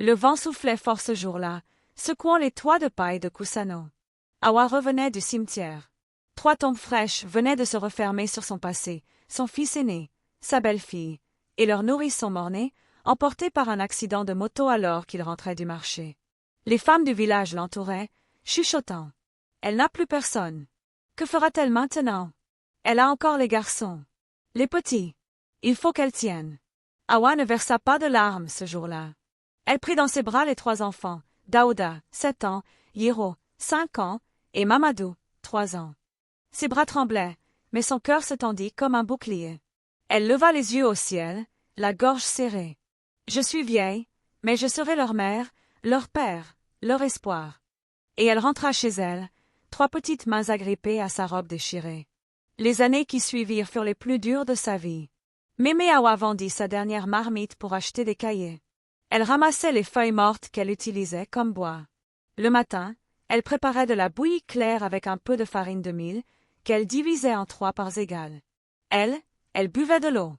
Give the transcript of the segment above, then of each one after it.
Le vent soufflait fort ce jour-là, secouant les toits de paille de Kusano. Awa revenait du cimetière. 3 tombes fraîches venaient de se refermer sur son passé, son fils aîné, sa belle-fille, et leur nourrisson mort-né, emporté par un accident de moto alors qu'il rentrait du marché. Les femmes du village l'entouraient, chuchotant. Elle n'a plus personne. Que fera-t-elle maintenant? Elle a encore les garçons. Les petits. Il faut qu'elle tienne. Awa ne versa pas de larmes ce jour-là. Elle prit dans ses bras les 3 enfants, Daouda, 7 ans, Hiro, 5 ans, et Mamadou, 3 ans. Ses bras tremblaient, mais son cœur se tendit comme un bouclier. Elle leva les yeux au ciel, la gorge serrée. Je suis vieille, mais je serai leur mère, leur père, leur espoir. Et elle rentra chez elle, 3 petites mains agrippées à sa robe déchirée. Les années qui suivirent furent les plus dures de sa vie. Mémé Awa vendit sa dernière marmite pour acheter des cahiers. Elle ramassait les feuilles mortes qu'elle utilisait comme bois. Le matin, elle préparait de la bouillie claire avec un peu de farine de mil, qu'elle divisait en 3 parts égales. Elle buvait de l'eau.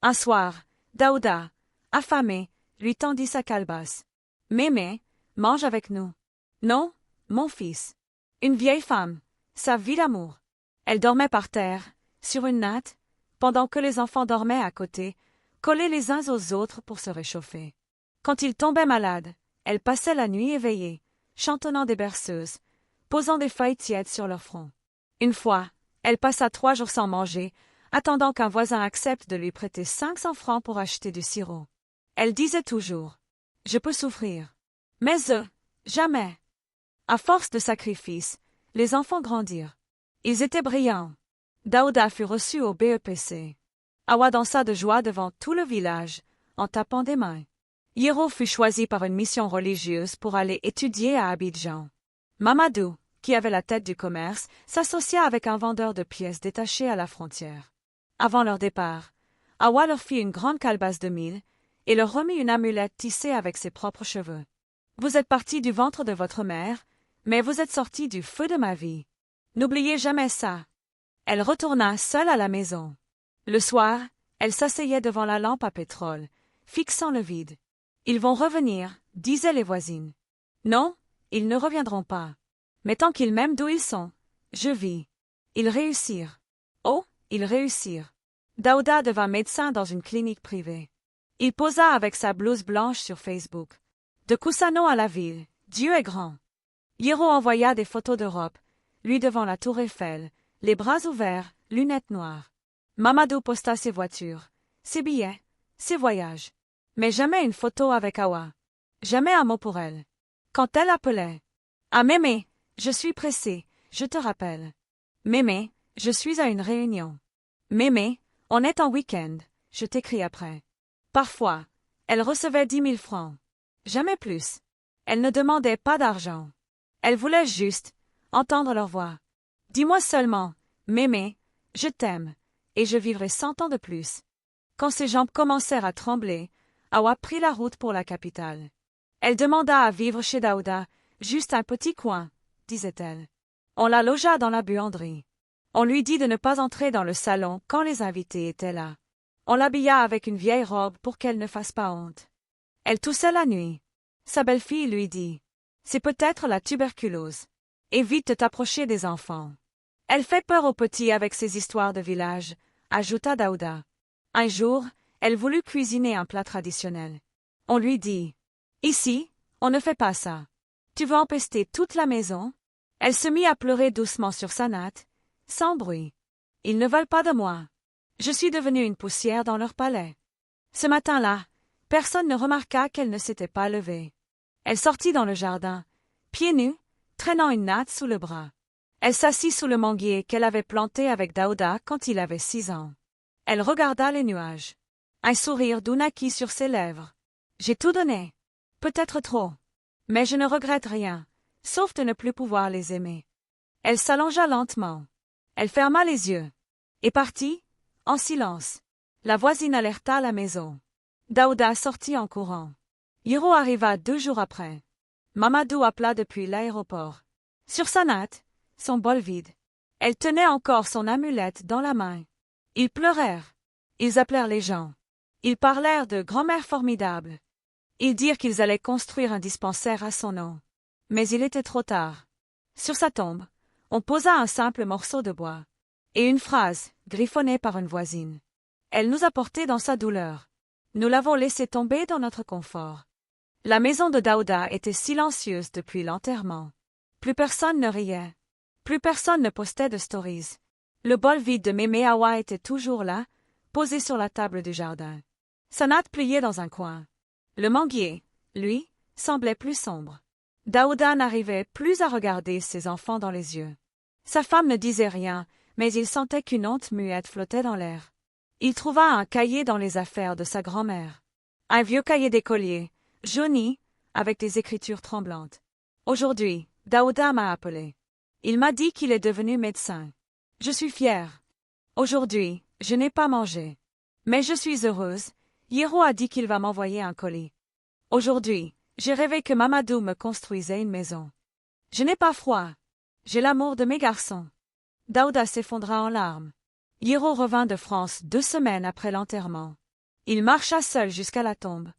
Un soir, Daouda, affamé, lui tendit sa calebasse. « Mémé, mange avec nous. »« Non, mon fils. » Une vieille femme, sa vie d'amour. Elle dormait par terre, sur une natte, pendant que les enfants dormaient à côté, collés les uns aux autres pour se réchauffer. Quand ils tombaient malades, elle passait la nuit éveillée, chantonnant des berceuses, posant des feuilles tièdes sur leur front. Une fois, elle passa 3 jours sans manger, attendant qu'un voisin accepte de lui prêter 500 francs pour acheter du sirop. Elle disait toujours « Je peux souffrir. » Mais jamais. À force de sacrifices, les enfants grandirent. Ils étaient brillants. Daouda fut reçu au BEPC. Awa dansa de joie devant tout le village, en tapant des mains. Hiro fut choisi par une mission religieuse pour aller étudier à Abidjan. Mamadou, qui avait la tête du commerce, s'associa avec un vendeur de pièces détaché à la frontière. Avant leur départ, Awa leur fit une grande calebasse de mil et leur remit une amulette tissée avec ses propres cheveux. « Vous êtes partis du ventre de votre mère, mais vous êtes sortis du feu de ma vie. N'oubliez jamais ça. » Elle retourna seule à la maison. Le soir, elle s'asseyait devant la lampe à pétrole, fixant le vide. « Ils vont revenir, » disaient les voisines. « Non, ils ne reviendront pas. Mais tant qu'ils m'aiment d'où ils sont, je vis. » Ils réussirent. Oh, ils réussirent. Daouda devint médecin dans une clinique privée. Il posa avec sa blouse blanche sur Facebook. De Kusano à la ville, Dieu est grand. Hiro envoya des photos d'Europe, lui devant la tour Eiffel, les bras ouverts, lunettes noires. Mamadou posta ses voitures, ses billets, ses voyages. Mais jamais une photo avec Awa. Jamais un mot pour elle. Quand elle appelait. « Ah mémé, je suis pressée, je te rappelle. »« Mémé, je suis à une réunion. »« Mémé, on est en week-end, je t'écris après. » Parfois, elle recevait 10 000 francs. Jamais plus. Elle ne demandait pas d'argent. Elle voulait juste entendre leur voix. « Dis-moi seulement, mémé, je t'aime, et je vivrai 100 ans de plus. » Quand ses jambes commencèrent à trembler, Awa prit la route pour la capitale. Elle demanda à vivre chez Daouda, juste un petit coin, disait-elle. On la logea dans la buanderie. On lui dit de ne pas entrer dans le salon quand les invités étaient là. On l'habilla avec une vieille robe pour qu'elle ne fasse pas honte. Elle toussait la nuit. Sa belle-fille lui dit « C'est peut-être la tuberculose. Évite de t'approcher des enfants. » Elle fait peur aux petits avec ses histoires de village, ajouta Daouda. Un jour, elle voulut cuisiner un plat traditionnel. On lui dit « Ici, on ne fait pas ça. Tu veux empester toute la maison ?» Elle se mit à pleurer doucement sur sa natte, sans bruit. « Ils ne veulent pas de moi. Je suis devenue une poussière dans leur palais. » Ce matin-là, personne ne remarqua qu'elle ne s'était pas levée. Elle sortit dans le jardin, pieds nus, traînant une natte sous le bras. Elle s'assit sous le manguier qu'elle avait planté avec Daouda quand il avait 6 ans. Elle regarda les nuages. Un sourire doux naquit sur ses lèvres. « J'ai tout donné. Peut-être trop. Mais je ne regrette rien, sauf de ne plus pouvoir les aimer. » Elle s'allongea lentement. Elle ferma les yeux. Et partit, en silence. La voisine alerta la maison. Daouda sortit en courant. Hiro arriva 2 jours après. Mamadou appela depuis l'aéroport. Sur sa natte, son bol vide. Elle tenait encore son amulette dans la main. Ils pleurèrent. Ils appelèrent les gens. Ils parlèrent de grand-mère formidable. Ils dirent qu'ils allaient construire un dispensaire à son nom. Mais il était trop tard. Sur sa tombe, on posa un simple morceau de bois. Et une phrase, griffonnée par une voisine. Elle nous a portés dans sa douleur. Nous l'avons laissé tomber dans notre confort. La maison de Daouda était silencieuse depuis l'enterrement. Plus personne ne riait. Plus personne ne postait de stories. Le bol vide de Mémé Awa était toujours là, posé sur la table du jardin. Sa natte pliée dans un coin. Le manguier, lui, semblait plus sombre. Daouda n'arrivait plus à regarder ses enfants dans les yeux. Sa femme ne disait rien, mais il sentait qu'une honte muette flottait dans l'air. Il trouva un cahier dans les affaires de sa grand-mère. Un vieux cahier d'écolier, jauni, avec des écritures tremblantes. Aujourd'hui, Daouda m'a appelé. Il m'a dit qu'il est devenu médecin. Je suis fière. Aujourd'hui, je n'ai pas mangé. Mais je suis heureuse. Yero a dit qu'il va m'envoyer un colis. Aujourd'hui, j'ai rêvé que Mamadou me construisait une maison. Je n'ai pas froid. J'ai l'amour de mes garçons. Daouda s'effondra en larmes. Yero revint de France 2 semaines après l'enterrement. Il marcha seul jusqu'à la tombe.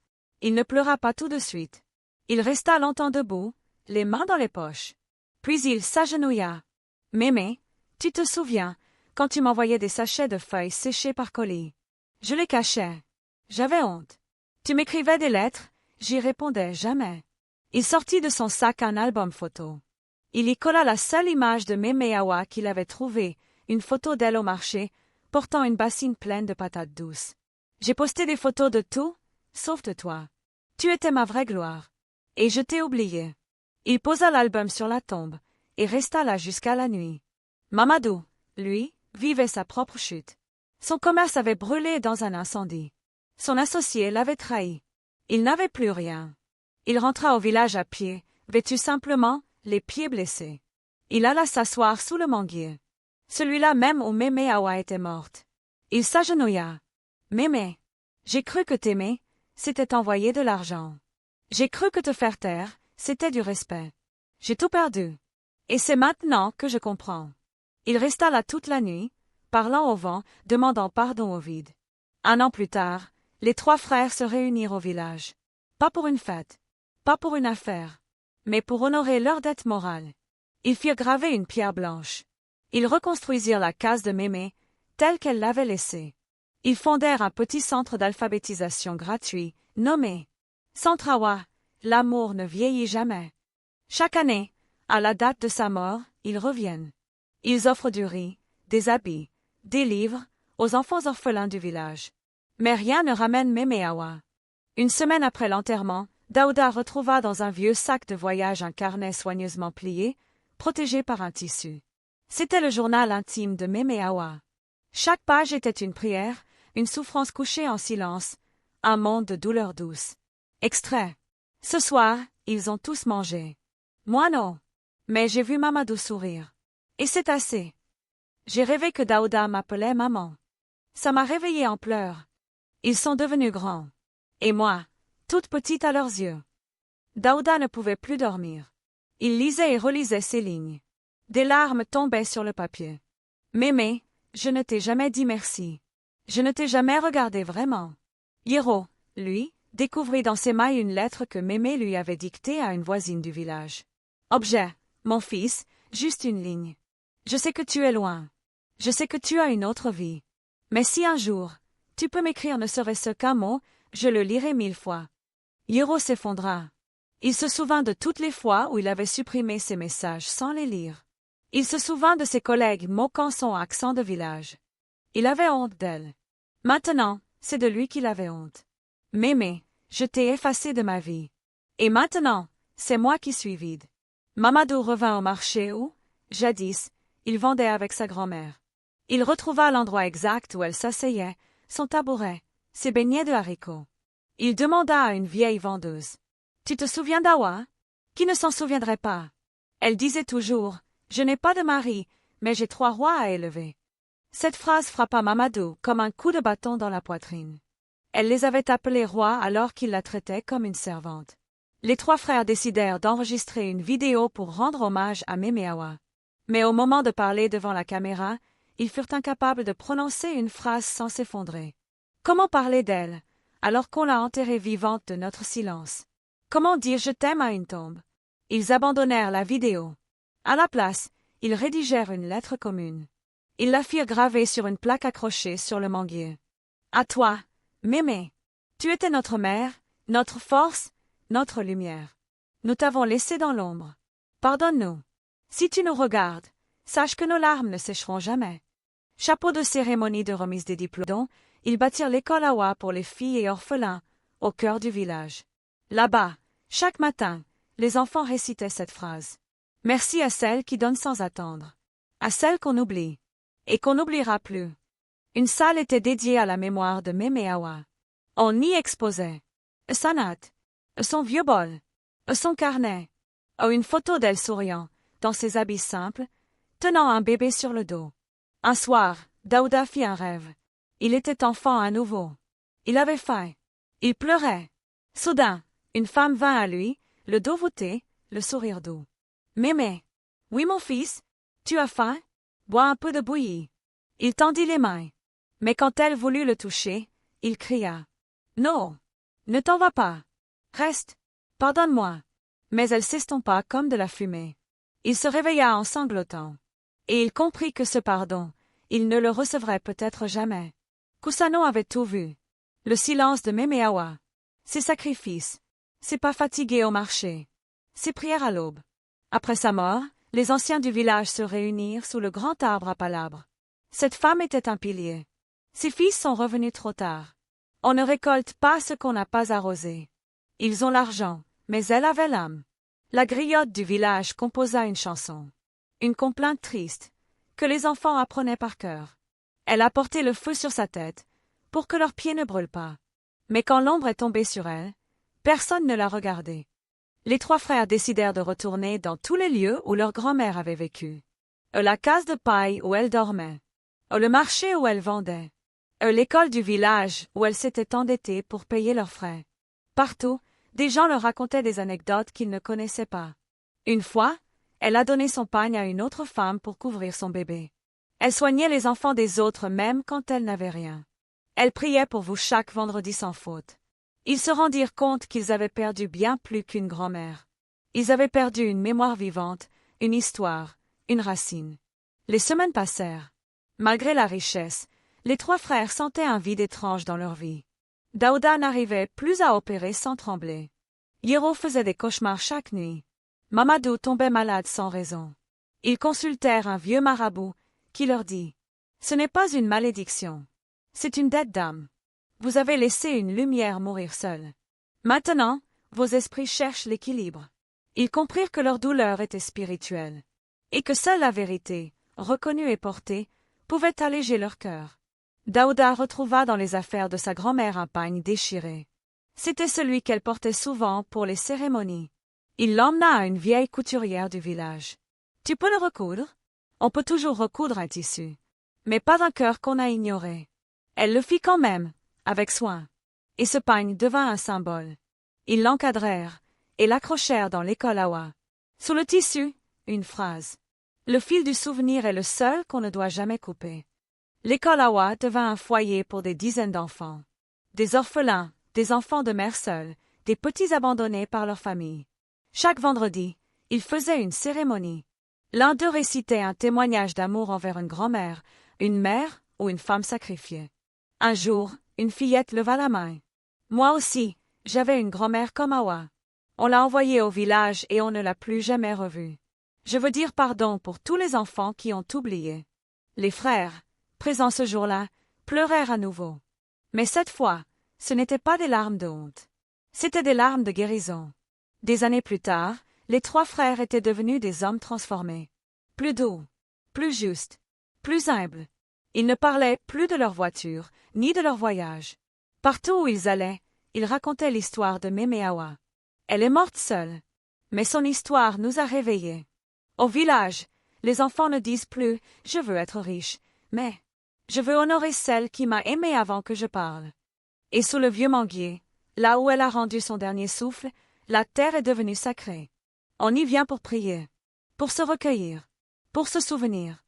Il ne pleura pas tout de suite. Il resta longtemps debout, les mains dans les poches. Puis il s'agenouilla. « Mémé, tu te souviens, quand tu m'envoyais des sachets de feuilles séchées par colis. Je les cachais. J'avais honte. Tu m'écrivais des lettres, j'y répondais jamais. » Il sortit de son sac un album photo. Il y colla la seule image de Mémé Awa qu'il avait trouvée, une photo d'elle au marché, portant une bassine pleine de patates douces. « J'ai posté des photos de tout, sauf de toi. Tu étais ma vraie gloire. Et je t'ai oublié. » Il posa l'album sur la tombe, et resta là jusqu'à la nuit. Mamadou, lui, vivait sa propre chute. Son commerce avait brûlé dans un incendie. Son associé l'avait trahi. Il n'avait plus rien. Il rentra au village à pied, vêtu simplement, les pieds blessés. Il alla s'asseoir sous le manguier. Celui-là même où Mémé Awa était morte. Il s'agenouilla. « Mémé, j'ai cru que t'aimer, c'était t'envoyer de l'argent. J'ai cru que te faire taire, c'était du respect. J'ai tout perdu. Et c'est maintenant que je comprends. » Il resta là toute la nuit, parlant au vent, demandant pardon au vide. 1 an plus tard, les 3 frères se réunirent au village. Pas pour une fête, pas pour une affaire, mais pour honorer leur dette morale. Ils firent graver une pierre blanche. Ils reconstruisirent la case de Mémé, telle qu'elle l'avait laissée. Ils fondèrent un petit centre d'alphabétisation gratuit, nommé Centre Awa, l'amour ne vieillit jamais. Chaque année, à la date de sa mort, ils reviennent. Ils offrent du riz, des habits, des livres, aux enfants orphelins du village. Mais rien ne ramène Mémé Awa. 1 semaine après l'enterrement, Daouda retrouva dans un vieux sac de voyage un carnet soigneusement plié, protégé par un tissu. C'était le journal intime de Mémé Awa. Chaque page était une prière, une souffrance couchée en silence, un monde de douleurs douces. Extrait. Ce soir, ils ont tous mangé. Moi non. Mais j'ai vu Mamadou sourire. Et c'est assez. J'ai rêvé que Daouda m'appelait maman. Ça m'a réveillée en pleurs. Ils sont devenus grands. Et moi, toute petite à leurs yeux. Daouda ne pouvait plus dormir. Il lisait et relisait ces lignes. Des larmes tombaient sur le papier. Mémé, je ne t'ai jamais dit merci. Je ne t'ai jamais regardé vraiment. Yero, lui, découvrit dans ses mailles une lettre que Mémé lui avait dictée à une voisine du village. Objet, mon fils, juste une ligne. Je sais que tu es loin. Je sais que tu as une autre vie. Mais si un jour, tu peux m'écrire ne serait-ce qu'un mot, je le lirai 1000 fois. Yero s'effondra. Il se souvint de toutes les fois où il avait supprimé ses messages sans les lire. Il se souvint de ses collègues moquant son accent de village. Il avait honte d'elle. Maintenant, c'est de lui qu'il avait honte. Mémé, je t'ai effacé de ma vie. Et maintenant, c'est moi qui suis vide. Mamadou revint au marché où, jadis, il vendait avec sa grand-mère. Il retrouva l'endroit exact où elle s'asseyait, son tabouret, ses beignets de haricots. Il demanda à une vieille vendeuse. « Tu te souviens d'Awa ? Qui ne s'en souviendrait pas ?» Elle disait toujours « Je n'ai pas de mari, mais j'ai 3 rois à élever. » Cette phrase frappa Mamadou comme un coup de bâton dans la poitrine. Elle les avait appelés rois alors qu'il la traitait comme une servante. Les 3 frères décidèrent d'enregistrer une vidéo pour rendre hommage à Mémé Awa. Mais au moment de parler devant la caméra, ils furent incapables de prononcer une phrase sans s'effondrer. Comment parler d'elle, alors qu'on l'a enterrée vivante de notre silence. Comment dire je t'aime à une tombe? Ils abandonnèrent la vidéo. À la place, ils rédigèrent une lettre commune. Ils la firent graver sur une plaque accrochée sur le manguier. À toi, Mémé. Tu étais notre mère, notre force, notre lumière. Nous t'avons laissé dans l'ombre. Pardonne-nous. Si tu nous regardes, sache que nos larmes ne sécheront jamais. Chapeau de cérémonie de remise des diplômes, ils bâtirent l'école Awa pour les filles et orphelins, au cœur du village. Là-bas, chaque matin, les enfants récitaient cette phrase. Merci à celle qui donne sans attendre. À celle qu'on oublie. Et qu'on n'oubliera plus. Une salle était dédiée à la mémoire de Mémé Awa. On y exposait sa natte, son vieux bol, son carnet, une photo d'elle souriant, dans ses habits simples, tenant un bébé sur le dos. Un soir, Daouda fit un rêve. Il était enfant à nouveau. Il avait faim. Il pleurait. Soudain, une femme vint à lui, le dos voûté, le sourire doux. Mémé. Oui, mon fils. Tu as faim? Bois un peu de bouillie. Il tendit les mains. Mais quand elle voulut le toucher, il cria. Non. Ne t'en va pas. Reste. Pardonne-moi. Mais elle s'estompa comme de la fumée. Il se réveilla en sanglotant. Et il comprit que ce pardon, il ne le recevrait peut-être jamais. Kusano avait tout vu. Le silence de Mémé Awa. Ses sacrifices. Ses pas fatigués au marché. Ses prières à l'aube. Après sa mort, les anciens du village se réunirent sous le grand arbre à palabres. Cette femme était un pilier. Ses fils sont revenus trop tard. On ne récolte pas ce qu'on n'a pas arrosé. Ils ont l'argent, mais elle avait l'âme. La griotte du village composa une chanson. Une complainte triste, que les enfants apprenaient par cœur. Elle a porté le feu sur sa tête, pour que leurs pieds ne brûlent pas. Mais quand l'ombre est tombée sur elle, personne ne l'a regardée. Les trois frères décidèrent de retourner dans tous les lieux où leur grand-mère avait vécu. La case de paille où elle dormait. Le marché où elle vendait. L'école du village où elle s'était endettée pour payer leurs frais. Partout, des gens leur racontaient des anecdotes qu'ils ne connaissaient pas. Une fois, elle a donné son pagne à une autre femme pour couvrir son bébé. Elle soignait les enfants des autres même quand elle n'avait rien. Elle priait pour vous chaque vendredi sans faute. Ils se rendirent compte qu'ils avaient perdu bien plus qu'une grand-mère. Ils avaient perdu une mémoire vivante, une histoire, une racine. Les semaines passèrent. Malgré la richesse, les trois frères sentaient un vide étrange dans leur vie. Daouda n'arrivait plus à opérer sans trembler. Yero faisait des cauchemars chaque nuit. Mamadou tombait malade sans raison. Ils consultèrent un vieux marabout, qui leur dit « Ce n'est pas une malédiction. C'est une dette d'âme. Vous avez laissé une lumière mourir seule. Maintenant, vos esprits cherchent l'équilibre. » Ils comprirent que leur douleur était spirituelle, et que seule la vérité, reconnue et portée, pouvait alléger leur cœur. Daouda retrouva dans les affaires de sa grand-mère un pagne déchiré. C'était celui qu'elle portait souvent pour les cérémonies. Il l'emmena à une vieille couturière du village. « Tu peux le recoudre? On peut toujours recoudre un tissu, mais pas un cœur qu'on a ignoré. » Elle le fit quand même, avec soin. Et ce pagne devint un symbole. Ils l'encadrèrent et l'accrochèrent dans l'école Awa. Sous le tissu, une phrase. Le fil du souvenir est le seul qu'on ne doit jamais couper. L'école Awa devint un foyer pour des dizaines d'enfants. Des orphelins, des enfants de mères seules, des petits abandonnés par leur famille. Chaque vendredi, ils faisaient une cérémonie. L'un d'eux récitait un témoignage d'amour envers une grand-mère, une mère ou une femme sacrifiée. Un jour, une fillette leva la main. « Moi aussi, j'avais une grand-mère comme Awa. On l'a envoyée au village et on ne l'a plus jamais revue. Je veux dire pardon pour tous les enfants qui ont oublié. » Les frères, présents ce jour-là, pleurèrent à nouveau. Mais cette fois, ce n'étaient pas des larmes de honte. C'étaient des larmes de guérison. Des années plus tard, les trois frères étaient devenus des hommes transformés. Plus doux, plus justes, plus humbles. Ils ne parlaient plus de leur voiture, ni de leur voyage. Partout où ils allaient, ils racontaient l'histoire de Mémé Awa. Elle est morte seule. Mais son histoire nous a réveillés. Au village, les enfants ne disent plus « je veux être riche », mais « je veux honorer celle qui m'a aimé avant que je parle ». Et sous le vieux manguier, là où elle a rendu son dernier souffle, la terre est devenue sacrée. On y vient pour prier, pour se recueillir, pour se souvenir.